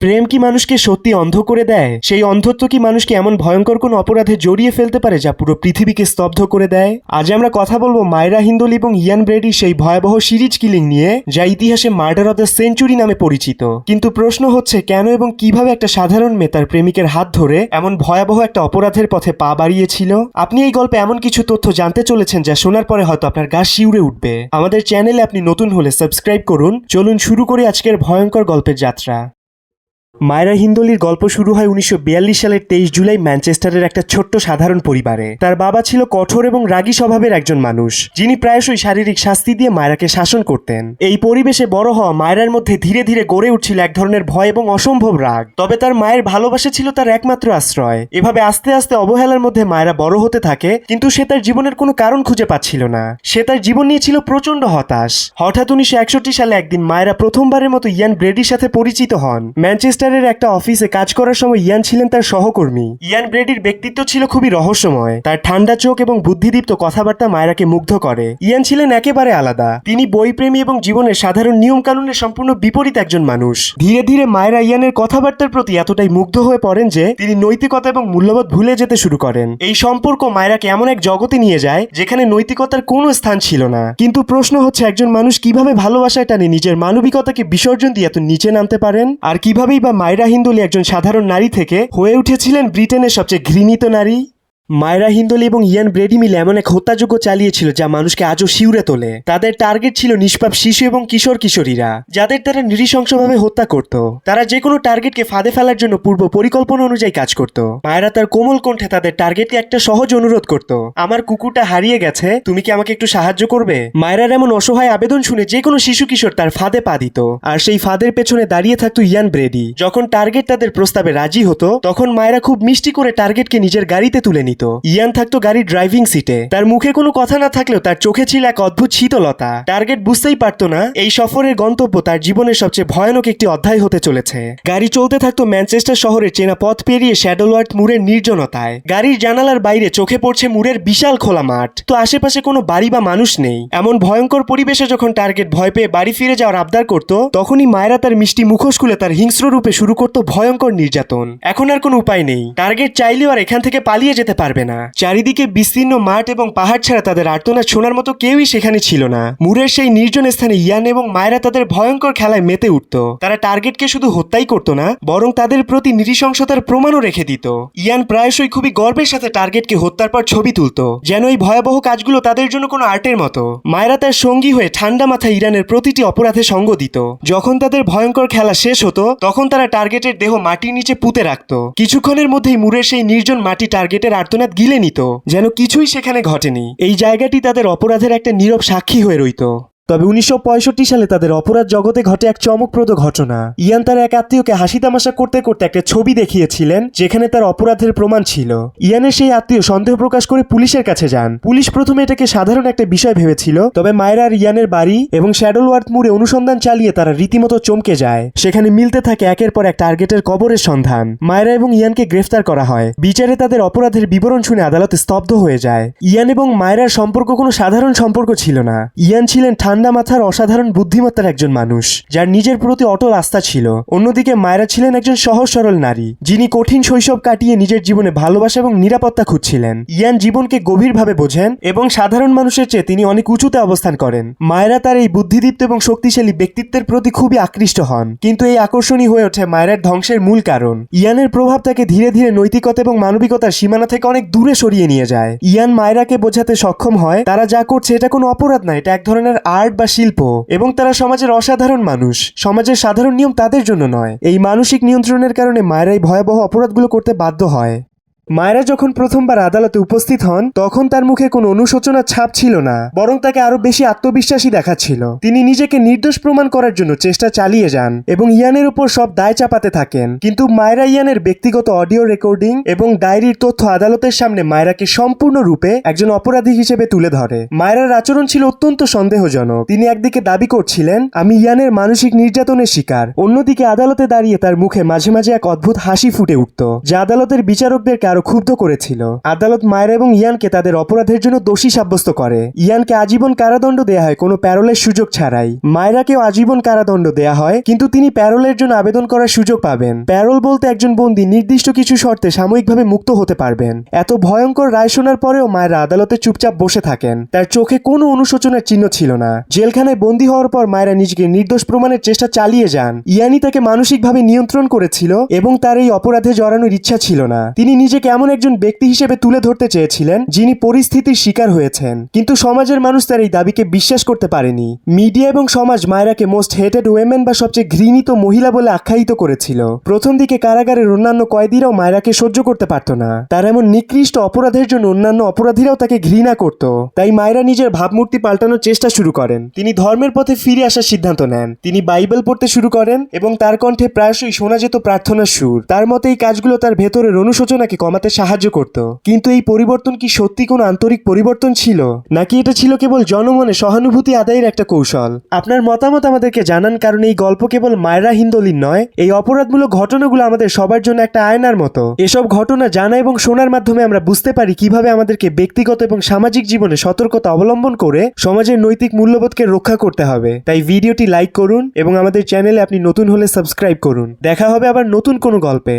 প্রেম কি মানুষকে সত্যি অন্ধ করে দেয়? সেই অন্ধত্ব কি মানুষকে এমন ভয়ঙ্কর কোন অপরাধে জড়িয়ে ফেলতে পারে যা পুরো পৃথিবীকে স্তব্ধ করে দেয়? আজ আমরা কথা বলবো মায়রা হিন্দোল এবং ইয়ান ব্রেডির সেই ভয়াবহ সিরিজ কিলিং নিয়ে, যা ইতিহাসে মার্ডার অফ দ্য সেঞ্চুরি নামে পরিচিত। কিন্তু প্রশ্ন হচ্ছে, কেন এবং কিভাবে একটা সাধারণ মেয়ে তার প্রেমিকের হাত ধরে এমন ভয়াবহ একটা অপরাধের পথে পা বাড়িয়েছিল? আপনি এই গল্পে এমন কিছু তথ্য জানতে চলেছেন যা শোনার পরে হয়তো আপনার গা শিউরে উঠবে। আমাদের চ্যানেলে আপনি নতুন হলে সাবস্ক্রাইব করুন। চলুন শুরু করি আজকের ভয়ঙ্কর গল্পের যাত্রা। মায়রা হিন্দোলির গল্প শুরু হয় 1942 সালের 23 জুলাই ম্যানচেস্টারের একটা ছোট্ট সাধারণ পরিবারে। তার বাবা ছিল কঠোর এবং রাগী স্বভাবের একজন মানুষ, যিনি প্রায়শই শারীরিক শাস্তি দিয়ে মায়রাকে শাসন করতেন। এই পরিবেশে বড় হওয়া মায়রার মধ্যে ধীরে ধীরে গড়ে উঠছিল এক ধরনের ভয় এবং অসম্ভব রাগ। তবে তার মায়ের ভালোবাসা ছিল তার একমাত্র আশ্রয়। এভাবে আস্তে আস্তে অবহেলার মধ্যে মায়রা বড় হতে থাকে, কিন্তু সে তার জীবনের কোনো কারণ খুঁজে পাচ্ছিল না। সে তার জীবন নিয়ে ছিল প্রচন্ড হতাশ। হঠাৎ 1961 সালে একদিন মায়রা প্রথমবারের মতো ইয়ান ব্রেডির সাথে পরিচিত হন। ম্যানচেস্টারের একটা অফিসে কাজ করার সময় ইয়ান ছিলেন তার সহকর্মী। ইয়ান ব্রেডির ব্যক্তিত্ব ছিল খুবই রহস্যময়। তার ঠান্ডা চোখ এবং বুদ্ধিদীপ্ত কথাবার্তা মায়রাকে মুগ্ধ করে। ইয়ান ছিলেন একেবারে আলাদা। তিনি বইপ্রেমী এবং জীবনের সাধারণ নিয়ম কানুনের সম্পূর্ণ বিপরীত একজন মানুষ। ধীরে ধীরে মায়রা ইয়ানের কথাবার্তার প্রতি এতটাই মুগ্ধ হয়ে পড়েন যে তিনি নৈতিকতা এবং মূল্যবোধ ভুলে যেতে শুরু করেন। এই সম্পর্ক মায়রাকে এমন এক জগতে নিয়ে যায় যেখানে নৈতিকতার কোনো স্থান ছিল না। কিন্তু প্রশ্ন হচ্ছে, একজন মানুষ কিভাবে ভালোবাসায় টানে নিজের মানবিকতাকে বিসর্জন দিয়ে এত নিচে নামতে পারেন? আর কিভাবেই বা মায়রা হিন্দোলি একজন সাধারণ নারী থেকে হয়ে উঠেছিলেন ব্রিটেনের সবচেয়ে ঘৃণিত নারী? মায়রা হিন্দোলি এবং ইয়ান ব্রেডি মিলে এমন এক হত্যাযজ্ঞ চালিয়েছিল যা মানুষকে আজও শিউরে তোলে। তাদের টার্গেট ছিল নিষ্পাপ শিশু এবং কিশোর কিশোরীরা, যাদের তারা নৃশংসভাবে হত্যা করত। তারা যে কোনো টার্গেটকে ফাঁদে ফেলার জন্য পূর্ব পরিকল্পনা অনুযায়ী কাজ করত। মায়রা তার কোমল কণ্ঠে তাদের টার্গেটকে একটা সহজ অনুরোধ করত: আমার কুকুরটা হারিয়ে গেছে, তুমি কি আমাকে একটু সাহায্য করবে? মায়রার এমন অসহায় আবেদন শুনে যে কোনো শিশু কিশোর তার ফাঁদে পা দিত, আর সেই ফাঁদের পেছনে দাঁড়িয়ে থাকতো ইয়ান ব্রেডি। যখন টার্গেট তাদের প্রস্তাবে রাজি হতো, তখন মায়রা খুব মিষ্টি করে টার্গেটকে নিজের গাড়িতে তুলে নিত। ইয়ান থাকতো গাড়ির ড্রাইভিং সিটে। তার মুখে কোনো কথা না থাকলেও তার চোখে ছিল এক অদ্ভুত শীতলতা। টার্গেট বুঝতেই পারতো না এই সফরের গন্তব্য তার জীবনের সবচেয়ে ভয়ানক একটি অধ্যায় হতে চলেছে। গাড়ি চলতে থাকতো ম্যানচেস্টার শহরের চেনা পথ পেরিয়ে শ্যাডোলওয়ার্থ মুরের নির্জনতায়। গাড়ির জানালার বাইরে চোখে পড়ছে মুরের বিশাল খোলা মাঠ, তো আশেপাশে কোনো বাড়ি বা মানুষ নেই। এমন ভয়ঙ্কর পরিবেশে যখন টার্গেট ভয় পেয়ে বাড়ি ফিরে যাওয়ার আবদার করত, তখনই মায়রা তার মিষ্টি মুখোশ খুলে তার হিংস্র রূপে শুরু করত ভয়ঙ্কর নির্যাতন। এখন আর কোনো উপায় নেই। টার্গেট চাইলেও আর এখান থেকে পালিয়ে যেতে পারবে না। চারিদিকে বিস্তীর্ণ মাঠ এবং পাহাড় ছাড়া তাদের আর্তনাদ শোনার মতো কেউই সেখানে ছিল না। মুরের সেই নির্জন স্থানে ইয়ান এবং মায়রা তাদের ভয়ঙ্কর খেলায় মেতে উঠত। তারা টার্গেটকে শুধু হত্যাই করত না, বরং তাদের প্রতি নৃশংসতার প্রমাণও রেখে দিত। ইয়ান প্রায়শই খুবই গর্বের সাথে টার্গেটকে হত্যার পর ছবি তুলত, যেন এই ভয়াবহ কাজগুলো তাদের জন্য কোনো আর্টের মতো। মায়রা তার সঙ্গী হয়ে ঠান্ডা মাথায় ইরানের প্রতিটি অপরাধে সঙ্গ দিত। যখন তাদের ভয়ঙ্কর খেলা শেষ হতো, তখন তারা টার্গেটের দেহ মাটির নিচে পুঁতে রাখত। কিছুক্ষণের মধ্যেই মুরের সেই নির্জন মাটি টার্গেটের আর্তনাদ গিলে নিত, যেন কিছুই সেখানে ঘটেনি। এই জায়গাটি তাদের অপরাধের একটা নীরব সাক্ষী হয়ে রইত। তবে 1965 সালে তাদের অপরাধ জগতে ঘটে এক চমকপ্রদ ঘটনা। ইয়ান তার এক আত্মীয়কে হাসি তামাশা করতে করতে একটা ছবি দেখিয়েছিলেন যেখানে তার অপরাধের প্রমাণ ছিল। ইয়ানের সেই আত্মীয় সন্দেহ প্রকাশ করে পুলিশের কাছে যান। পুলিশ প্রথমে এটাকে সাধারণ একটা বিষয় ভেবেছিল, তবে মায়রা আর ইয়ানের বাড়ি এবং শ্যাডোলওয়ার্থ মুরে অনুসন্ধান চালিয়ে তারা রীতিমতো চমকে যায়। সেখানে মিলতে থাকে একের পর এক টার্গেটের কবরের সন্ধান। মায়রা এবং ইয়ানকে গ্রেফতার করা হয়। বিচারে তাদের অপরাধের বিবরণ শুনে আদালতে স্তব্ধ হয়ে যায়। ইয়ান এবং মায়রার সম্পর্ক কোনো সাধারণ সম্পর্ক ছিল না। ইয়ান ছিলেন ঠান্ডা মাথার অসাধারণ বুদ্ধিমত্তার একজন মানুষ, যার নিজের প্রতি অটল আস্থা ছিল। অন্যদিকে মায়রা ছিলেন একজন সহজ সরল নারী, যিনি কঠিন শৈশব কাটিয়ে নিজের জীবনে ভালোবাসা এবং নিরাপত্তা খুঁজছিলেন। ইয়ান জীবনকে গভীরভাবে বোঝেন এবং সাধারণ মানুষের চেয়ে তিনি অনেক উঁচুতে অবস্থান করেন। মায়রা তার এই বুদ্ধিদীপ্ত এবং শক্তিশালী ব্যক্তিত্বের প্রতি খুবই আকৃষ্ট হন, কিন্তু এই আকর্ষণই হয়ে ওঠে মায়রার ধ্বংসের মূল কারণ। ইয়ানের প্রভাব তাকে ধীরে ধীরে নৈতিকতা এবং মানবিকতার সীমানা থেকে অনেক দূরে সরিয়ে নিয়ে যায়। ইয়ান মায়রাকে বোঝাতে সক্ষম হয় তারা যা করছে এটা কোনো অপরাধ না, এটা এক ধরনের আর্ট বা শিল্প, এবং তারা সমাজের অসাধারণ মানুষ। সমাজের সাধারণ নিয়ম তাদের জন্য নয়। এই মানসিক নিয়ন্ত্রণের কারণে মায়রা এই ভয়াবহ অপরাধগুলো করতে বাধ্য হয়। মায়রা যখন প্রথমবার আদালতে উপস্থিত হন, তখন তার মুখে কোনো অনুশোচনার ছাপ ছিল না, বরং তাকে আরো বেশি আত্মবিশ্বাসী দেখাচ্ছিল। তিনি নিজেকে নির্দোষ প্রমাণ করার জন্য চেষ্টা চালিয়ে যান এবং ইয়ানের উপর সব দায় চাপাতে থাকেন। কিন্তু মায়রা ইয়ানের ব্যক্তিগত অডিও রেকর্ডিং এবং ডায়েরির তথ্য আদালতের সামনে মায়রাকে সম্পূর্ণরূপে একজন অপরাধী হিসেবে তুলে ধরে। মায়রার আচরণ ছিল অত্যন্ত সন্দেহজনক। তিনি একদিকে দাবি করছিলেন, আমি ইয়ানের মানসিক নির্যাতনের শিকার, অন্যদিকে আদালতে দাঁড়িয়ে তার মুখে মাঝে মাঝে এক অদ্ভুত হাসি ফুটে উঠত, যা আদালতের বিচারকদেরকে আরো আরো ক্ষুব্ধ করেছিল। আদালত মায়েরা এবং ইয়ানকে তাদের অপরাধের জন্য দোষী সাব্যস্ত করে। ইয়ানকে আজীবন কারাদণ্ড দেয়া হয় কোনো প্যারোলের সুযোগ ছাড়াই। মায়েরাকেও আজীবন কারাদণ্ড দেয়া হয়, কিন্তু তিনি প্যারোলের জন্য আবেদন করার সুযোগ পাবেন। প্যারোল বলতে একজন বন্দী নির্দিষ্ট কিছু শর্তে সাময়িকভাবে মুক্ত হতে পারবেন। এত ভয়ঙ্কর রায় শোনার পরেও মায়েরা আদালতে চুপচাপ বসে থাকেন। তার চোখে কোনো অনুশোচনার চিহ্ন ছিল না। জেলখানায় বন্দী হওয়ার পর মায়েরা নিজেকে নির্দোষ প্রমাণের চেষ্টা চালিয়ে যান। ইয়ানি তাকে মানসিকভাবে নিয়ন্ত্রণ করেছিল এবং তার এই অপরাধে জড়ানোর ইচ্ছা ছিল না। তিনি নিজেকে এমন একজন ব্যক্তি হিসেবে তুলে ধরতে চেয়েছিলেন যিনি পরিস্থিতির শিকার হয়েছেন, কিন্তু সমাজের মানুষ তার এই দাবিকে বিশ্বাস করতে পারেনি। মিডিয়া এবং সমাজ মায়েরাকে মোস্ট হেটেড ওয়েমেন বা সবচেয়ে ঘৃণিত মহিলা বলে আখ্যায়িত করেছিল। প্রথম দিকে কারাগারের অন্যান্য কয়েদিরাও মায়েরাকে সহ্য করতে পারত না। তার এমন নিকৃষ্ট অপরাধের জন্য অন্যান্য অপরাধীরাও তাকে ঘৃণা করত। তাই মায়েরা নিজের ভাবমূর্তি পাল্টানোর চেষ্টা শুরু করেন। তিনি ধর্মের পথে ফিরে আসার সিদ্ধান্ত নেন। তিনি বাইবেল পড়তে শুরু করেন এবং তার কণ্ঠে প্রায়শই শোনা যেত প্রার্থনার সুর। তার মতে এই কাজগুলো তার ভেতরের অনুশোচনাকে কমাতে সাহায্য করত। কিন্তু এই পরিবর্তন কি সত্যি কোনো আন্তরিক পরিবর্তন ছিল, নাকি এটা ছিল কেবল জনমনে সহানুভূতি আদায়ের একটা কৌশল? আপনার মতামত আমাদেরকে জানান, কারণ এই গল্প কেবল মায়রা হিন্দোলির নয়। এই অপরাধমূলক ঘটনাগুলো আমাদের সবার জন্য একটা আয়নার মতো। এসব ঘটনা জানা এবং শোনার মাধ্যমে আমরা বুঝতে পারি কিভাবে আমাদেরকে ব্যক্তিগত এবং সামাজিক জীবনে সতর্কতা অবলম্বন করে সমাজের নৈতিক মূল্যবোধকে রক্ষা করতে হবে। তাই ভিডিওটি লাইক করুন এবং আমাদের চ্যানেলে আপনি নতুন হলে সাবস্ক্রাইব করুন। দেখা হবে আবার নতুন কোনো গল্পে।